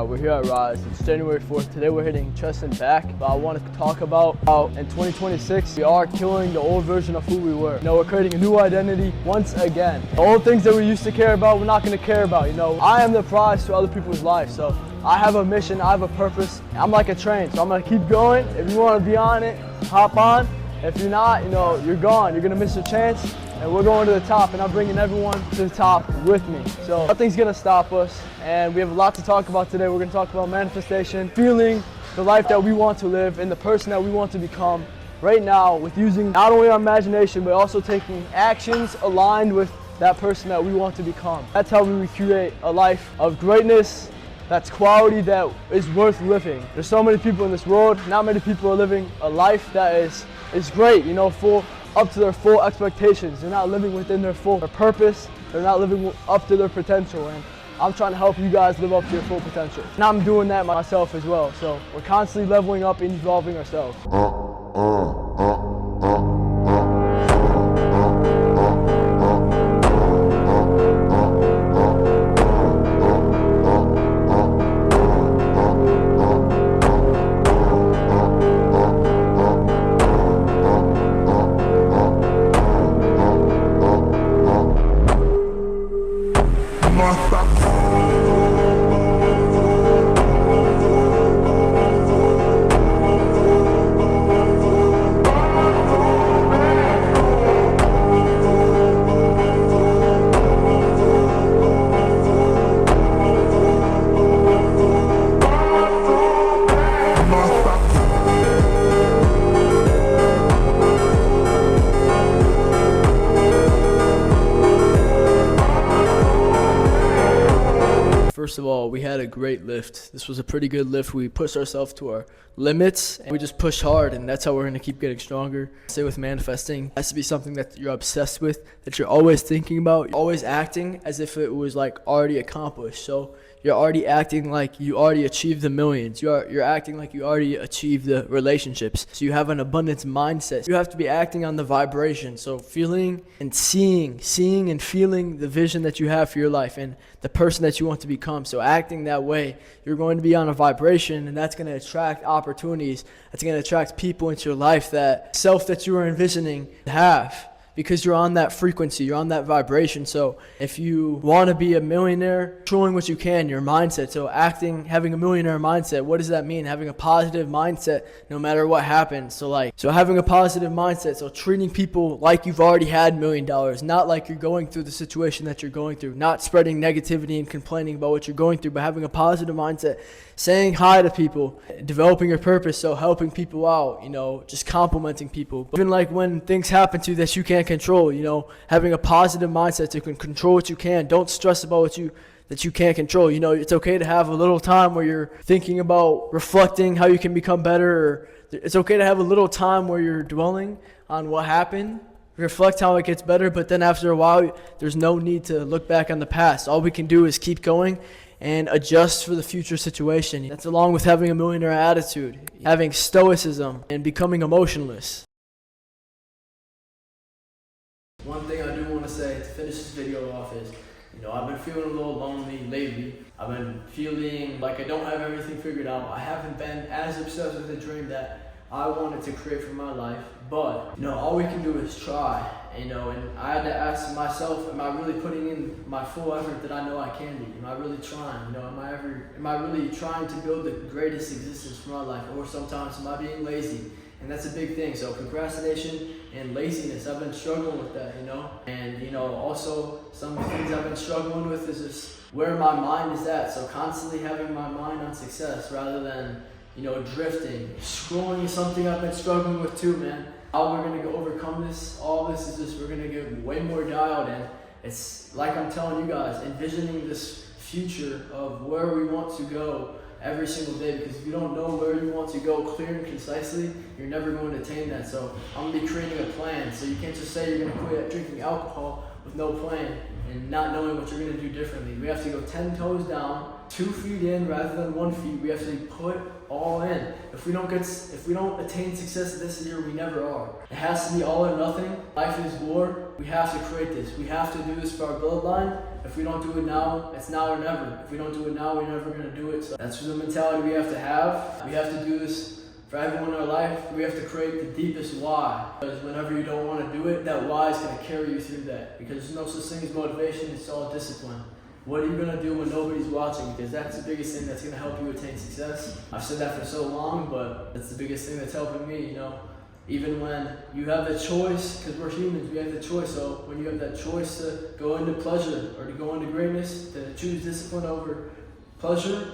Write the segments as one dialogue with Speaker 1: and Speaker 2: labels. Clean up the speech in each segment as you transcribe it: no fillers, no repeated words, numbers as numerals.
Speaker 1: We're here at Rise. It's January 4th. Today we're hitting chest and back. But I want to talk about how in 2026 we are killing the old version of who we were. We're creating a new identity once again. The old things that we used to care about, we're not going to care about. I am the prize to other people's life. So I have a mission, I have a purpose. I'm like a train, so I'm going to keep going. If you want to be on it, hop on. If you're not, you're gone. You're going to miss your chance. And we're going to the top, and I'm bringing everyone to the top with me. So nothing's gonna stop us, and we have a lot to talk about today. We're gonna talk about manifestation, feeling the life that we want to live, and the person that we want to become right now, with using not only our imagination, but also taking actions aligned with that person that we want to become. That's how we create a life of greatness, that's quality, that is worth living. There's so many people in this world, not many people are living a life that is great, full up to their full expectations. They're not living within their full purpose. They're not living up to their potential. And I'm trying to help you guys live up to your full potential. And I'm doing that myself as well. So we're constantly leveling up and evolving ourselves. First of all, we had a great lift. This was a pretty good lift. We pushed ourselves to our limits, and we just pushed hard, and that's how we're going to keep getting stronger. Say with manifesting, it has to be something that you're obsessed with, that you're always thinking about, always acting as if it was like already accomplished. So you're already acting like you already achieved the millions. You're acting like you already achieved the relationships. So you have an abundance mindset. You have to be acting on the vibration. So feeling and seeing and feeling the vision that you have for your life and the person that you want to become. So acting that way, you're going to be on a vibration, and that's going to attract opportunities. That's going to attract people into your life, that self that you are envisioning to have. Because you're on that frequency, you're on that vibration. So if you want to be a millionaire, showing what you can, your mindset. So having a millionaire mindset, what does that mean? Having a positive mindset no matter what happens. So having a positive mindset, so treating people like you've already had $1 million, not like you're going through the situation that you're going through, not spreading negativity and complaining about what you're going through, but having a positive mindset, saying hi to people, developing your purpose, so helping people out, just complimenting people. Even like when things happen to you that you can't control, having a positive mindset to control what you can. Don't stress about that you can't control. It's okay to have a little time where you're thinking about reflecting how you can become better, or it's okay to have a little time where you're dwelling on what happened, reflect how it gets better, but then after a while, there's no need to look back on the past. All we can do is keep going and adjust for the future situation. That's along with having a millionaire attitude, having stoicism, and becoming emotionless. One thing I do want to say to finish this video off is, I've been feeling a little lonely lately. I've been feeling like I don't have everything figured out. I haven't been as obsessed with the dream that I wanted to create for my life. But, all we can do is try, and I had to ask myself, am I really putting in my full effort that I know I can be? Am I really trying? Am I really trying to build the greatest existence for my life? Or sometimes am I being lazy? And that's a big thing. So procrastination and laziness, I've been struggling with that, And, also some things I've been struggling with is just where my mind is at. So constantly having my mind on success rather than, drifting. Scrolling is something I've been struggling with too, man. How we're going to overcome all this is just we're going to get way more dialed in. It's like I'm telling you guys, envisioning this future of where we want to go every single day, because if you don't know where you want to go clear and concisely, you're never going to attain that. So I'm going to be creating a plan. So you can't just say you're going to quit drinking alcohol with no plan and not knowing what you're going to do differently. We have to go 10 toes down, 2 feet in rather than 1 feet. We have to put all in. If we don't attain success this year, we never are. It has to be all or nothing. Life is war. We have to create this. We have to do this for our bloodline, If we don't do it now, it's now or never. If we don't do it now, we're never gonna do it. So that's the mentality we have to have. We have to do this for everyone in our life. We have to create the deepest why. Because whenever you don't want to do it, that why is gonna carry you through that. Because there's no such thing as motivation, it's all discipline. What are you gonna do when nobody's watching? Because that's the biggest thing that's gonna help you attain success. I've said that for so long, but that's the biggest thing that's helping me, you know. Even when you have the choice, because we're humans, we have the choice. So when you have that choice to go into pleasure or to go into greatness, to choose discipline over pleasure,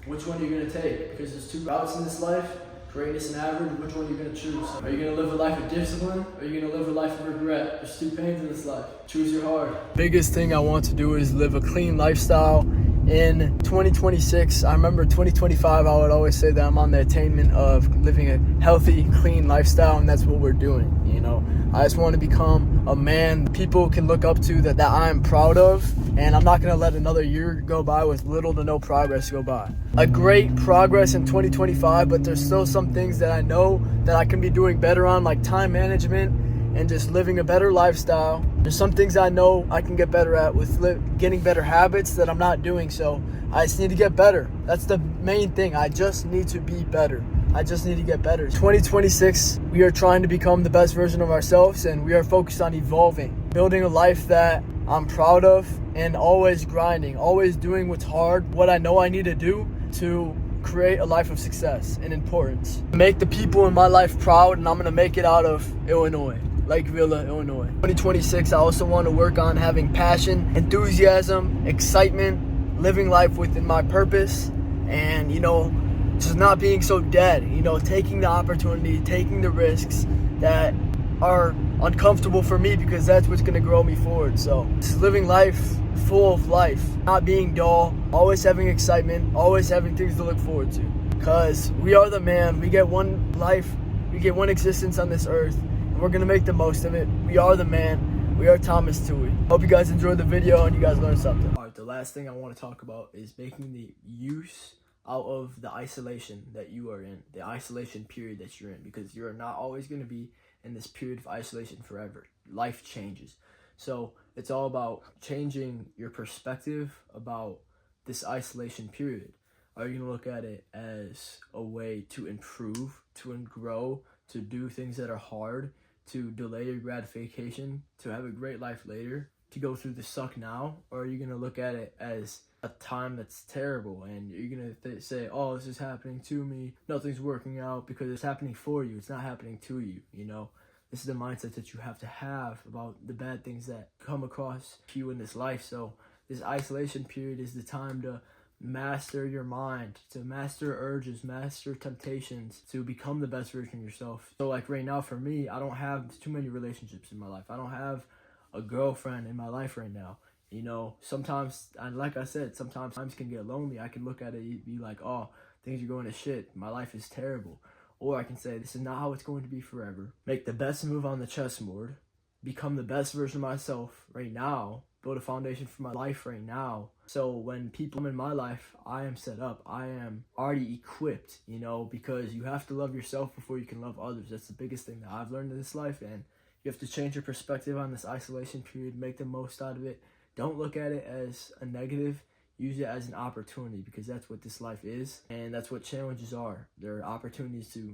Speaker 1: which one are you gonna take? Because there's two routes in this life, greatness and average. Which one are you gonna choose? Are you gonna live a life of discipline, or are you gonna live a life of regret? There's two pains in this life. Choose your heart. Biggest thing I want to do is live a clean lifestyle. In 2026, I remember 2025, I would always say that I'm on the attainment of living a healthy, clean lifestyle, and that's what we're doing, you know. I just want to become a man people can look up to, that I'm proud of, and I'm not going to let another year go by with little to no progress go by. A great progress in 2025, but there's still some things that I know that I can be doing better on, like time management and just living a better lifestyle. There's some things I know I can get better at with getting better habits that I'm not doing, so I just need to get better. That's the main thing. I just need to be better. I just need to get better. 2026, we are trying to become the best version of ourselves, and we are focused on evolving, building a life that I'm proud of, and always grinding, always doing what's hard, what I know I need to do to create a life of success and importance. Make the people in my life proud, and I'm gonna make it out of Illinois. Lake Villa, Illinois. 2026, I also want to work on having passion, enthusiasm, excitement, living life within my purpose, and, you know, just not being so dead, you know, taking the opportunity, taking the risks that are uncomfortable for me, because that's what's going to grow me forward. So just living life full of life, not being dull, always having excitement, always having things to look forward to, because we are the man. We get one life, we get one existence on this earth, and we're going to make the most of it. We are the man. We are Thomas Tui. Hope you guys enjoyed the video and you guys learned something. All right, the last thing I want to talk about is making the use out of the isolation that you are in, the isolation period that you're in, because you're not always going to be in this period of isolation forever. Life changes. So it's all about changing your perspective about this isolation period. Are you going to look at it as a way to improve, to grow, to do things that are hard, to delay your gratification, to have a great life later, to go through the suck now? Or are you going to look at it as a time that's terrible, and you're going to say, oh, this is happening to me, nothing's working out, because it's happening for you, it's not happening to you, you know? This is the mindset that you have to have about the bad things that come across you in this life. So this isolation period is the time to master your mind, to master urges, master temptations, to become the best version of yourself. So like right now for me, I don't have too many relationships in my life. I don't have a girlfriend in my life right now. You know, sometimes, and like I said, sometimes times can get lonely. I can look at it and be like, oh, things are going to shit. My life is terrible. Or I can say, this is not how it's going to be forever. Make the best move on the chessboard. Become the best version of myself right now. Build a foundation for my life right now. So when people come in my life, I am set up. I am already equipped, you know, because you have to love yourself before you can love others. That's the biggest thing that I've learned in this life. And you have to change your perspective on this isolation period. Make the most out of it. Don't look at it as a negative. Use it as an opportunity, because that's what this life is. And that's what challenges are. They're opportunities to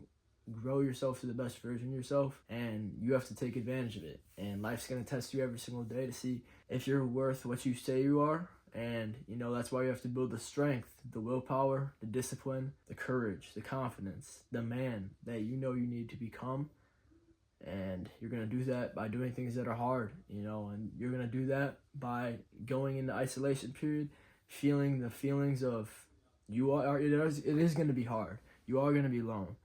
Speaker 1: grow yourself to the best version of yourself, and you have to take advantage of it. And life's going to test you every single day to see if you're worth what you say you are. And, you know, that's why you have to build the strength, the willpower, the discipline, the courage, the confidence, the man that you know you need to become. And you're going to do that by doing things that are hard, you know, and you're going to do that by going into isolation period, feeling the feelings of it is going to be hard. You are going to be alone.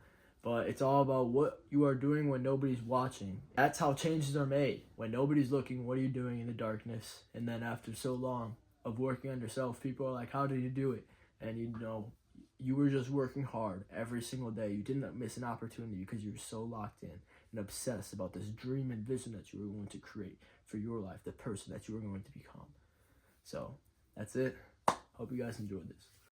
Speaker 1: But it's all about what you are doing when nobody's watching. That's how changes are made. When nobody's looking, what are you doing in the darkness? And then after so long of working on yourself, people are like, how did you do it? And you know, you were just working hard every single day. You didn't miss an opportunity because you were so locked in and obsessed about this dream and vision that you were going to create for your life, the person that you were going to become. So that's it. Hope you guys enjoyed this.